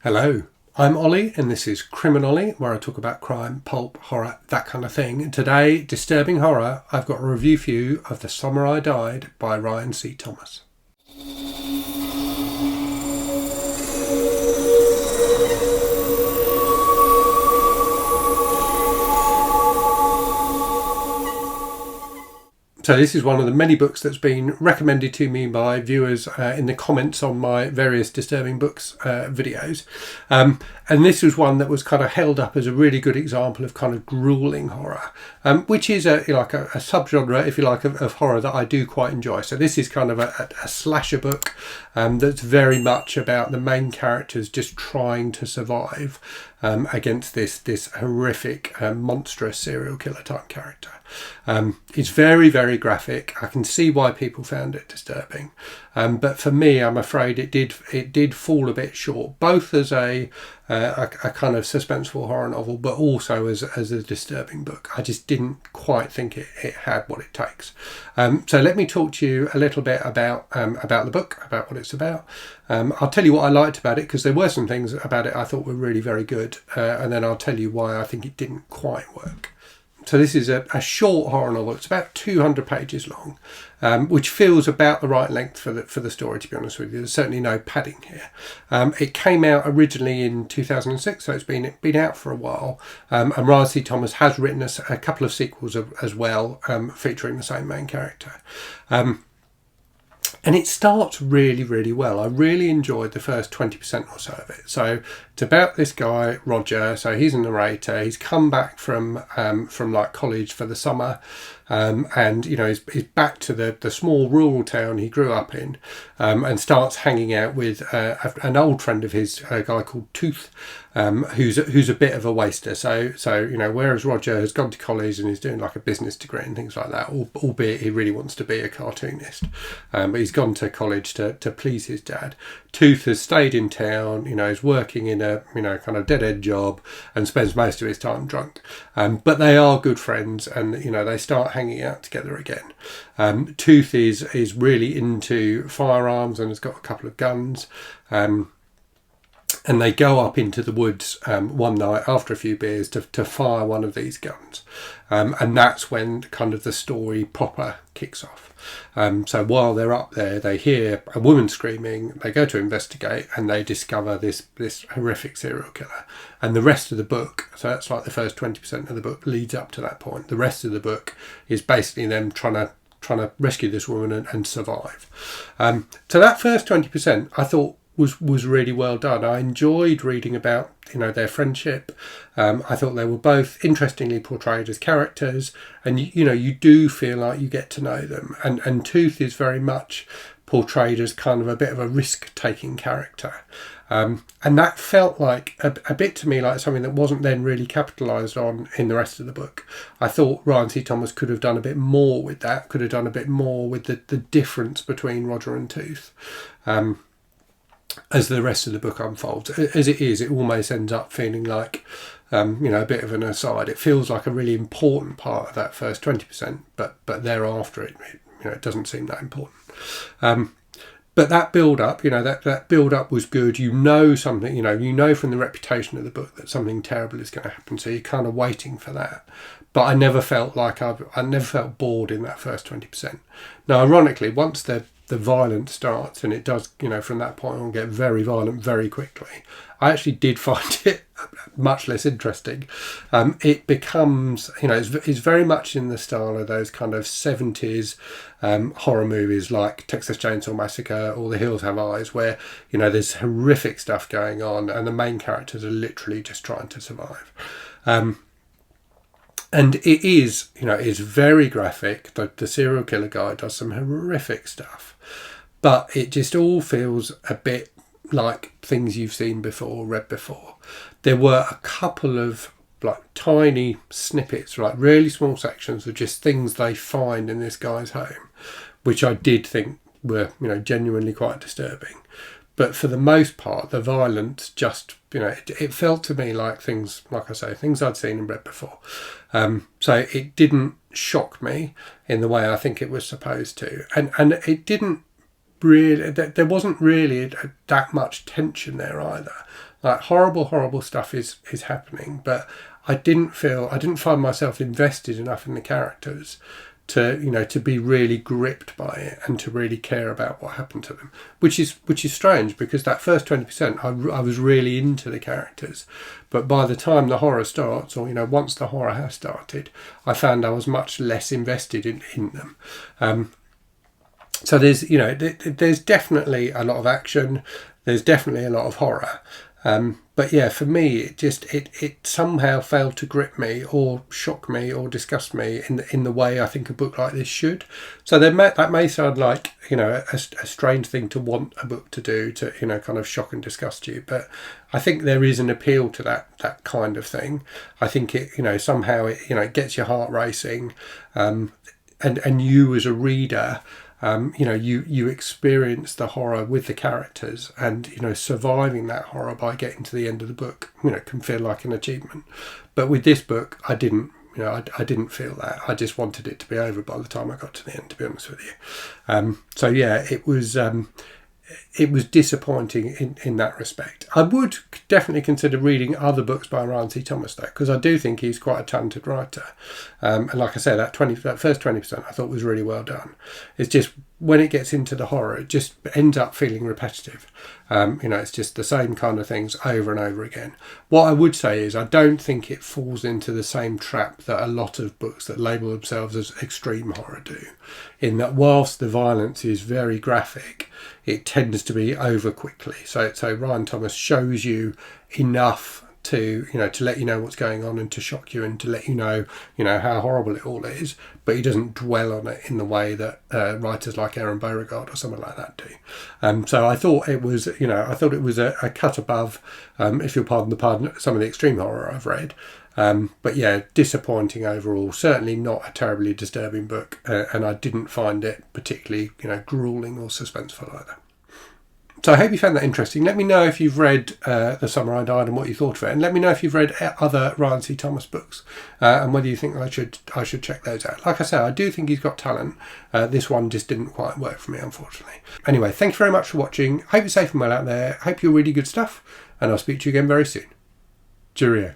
Hello, I'm Ollie and this is Criminally, where I talk about crime, pulp, horror, that kind of thing. Today, disturbing horror, I've got a review for you of The Summer I Died by Ryan C. Thomas. So this is one of the many books that's been recommended to me by viewers in the comments on my various disturbing books videos. And this was one that was kind of held up as a really good example of kind of gruelling horror, which is a subgenre, if you like, of horror that I do quite enjoy. So this is kind of a slasher book that's very much about the main characters just trying to survive against this horrific, monstrous serial killer type character. It's very, very graphic. I can see why people found it disturbing, but for me, I'm afraid it did fall a bit short, both as a kind of suspenseful horror novel, but also as a disturbing book. I just didn't quite think it had what it takes. So let me talk to you a little bit about the book, about what it's about. I'll tell you what I liked about it, because there were some things about it I thought were really very good, and then I'll tell you why I think it didn't quite work. So this is a short horror novel. It's about 200 pages long, which feels about the right length for the story, to be honest with you. There's certainly no padding here. It came out originally in 2006, so it's been out for a while. And Ryan C. Thomas has written a couple of sequels as well, featuring the same main character. And it starts really, really well. I really enjoyed the first 20% or so of it. So it's about this guy, Roger. So he's a narrator. He's come back from like college for the summer. And, you know, he's back to the small rural town he grew up in, and starts hanging out with an old friend of his, a guy called Tooth, who's a bit of a waster. So you know, whereas Roger has gone to college and is doing like a business degree and things like that, albeit he really wants to be a cartoonist, but he's gone to college to please his dad. Tooth has stayed in town, you know, is working in a, you know, kind of dead-end job and spends most of his time drunk. But they are good friends, and, you know, they start hanging out together again. Tooth is really into firearms and has got a couple of guns. And they go up into the woods one night after a few beers to fire one of these guns. And that's when kind of the story proper kicks off. So while they're up there, they hear a woman screaming, they go to investigate, and they discover this horrific serial killer. And the rest of the book, so that's like the first 20% of the book, leads up to that point. The rest of the book is basically them trying to rescue this woman and survive. So that first 20% I thought was really well done. I enjoyed reading about, you know, their friendship. I thought they were both interestingly portrayed as characters, and you know, you do feel like you get to know them. And Tooth is very much portrayed as kind of a bit of a risk-taking character. And that felt like a bit to me like something that wasn't then really capitalised on in the rest of the book. I thought Ryan C. Thomas could have done a bit more with that, could have done a bit more with the difference between Roger and Tooth. As the rest of the book unfolds. As it is, it almost ends up feeling like, you know, a bit of an aside. It feels like a really important part of that first 20%, but thereafter it you know, it doesn't seem that important. But that build-up, you know, that build-up was good. You know something, you know from the reputation of the book that something terrible is going to happen, so you're kind of waiting for that. But I never felt like I never felt bored in that first 20%. Now, ironically, once the violence starts, and it does, you know, from that point on get very violent very quickly, I actually did find it much less interesting. It becomes, you know, it's very much in the style of those kind of 70s horror movies like Texas Chainsaw Massacre or The Hills Have Eyes, where, you know, there's horrific stuff going on and the main characters are literally just trying to survive. And it is, you know, it's very graphic. The serial killer guy does some horrific stuff, but it just all feels a bit like things you've seen before, read before. There were a couple of like tiny snippets, like really small sections of just things they find in this guy's home, which I did think were, you know, genuinely quite disturbing. But for the most part, the violence just, you know, it felt to me like things, like I say, things I'd seen and read before. So it didn't shock me in the way I think it was supposed to. And it didn't really, there wasn't really that much tension there either. Like horrible stuff is happening, but I didn't find myself invested enough in the characters to be really gripped by it and to really care about what happened to them, which is strange, because that first 20% I was really into the characters, but by the time the horror starts, or once the horror has started, I found I was much less invested in them. So there's definitely a lot of action, there's definitely a lot of horror. But yeah, for me, it somehow failed to grip me or shock me or disgust me in the way I think a book like this should. So that may sound like a strange thing to want a book to do, to kind of shock and disgust you, but I think there is an appeal to that kind of thing. I think it somehow it gets your heart racing, and you as a reader. You experience the horror with the characters, and surviving that horror by getting to the end of the book can feel like an achievement. But with this book, I didn't feel that. I just wanted it to be over by the time I got to the end, to be honest with you. So yeah, it was disappointing in that respect. I would definitely consider reading other books by Ryan C. Thomas though, because I do think he's quite a talented writer. And like I said, that first 20% I thought was really well done. It's just when it gets into the horror, it just ends up feeling repetitive. It's just the same kind of things over and over again. What I would say is I don't think it falls into the same trap that a lot of books that label themselves as extreme horror do, in that whilst the violence is very graphic, it tends to be over quickly. So Ryan Thomas shows you enough to let you know what's going on and to shock you and to let you know how horrible it all is, but he doesn't dwell on it in the way that writers like Aaron Beauregard or someone like that do. So I thought it was a cut above, if you'll pardon the pun, some of the extreme horror I've read. But yeah, disappointing overall. Certainly not a terribly disturbing book, and I didn't find it particularly gruelling or suspenseful either. So I hope you found that interesting. Let me know if you've read The Summer I Died and what you thought of it, and let me know if you've read other Ryan C. Thomas books and whether you think I should check those out. Like I said, I do think he's got talent. This one just didn't quite work for me, unfortunately. Anyway, thank you very much for watching. Hope you're safe and well out there. Hope you're reading good stuff, and I'll speak to you again very soon. Cheerio.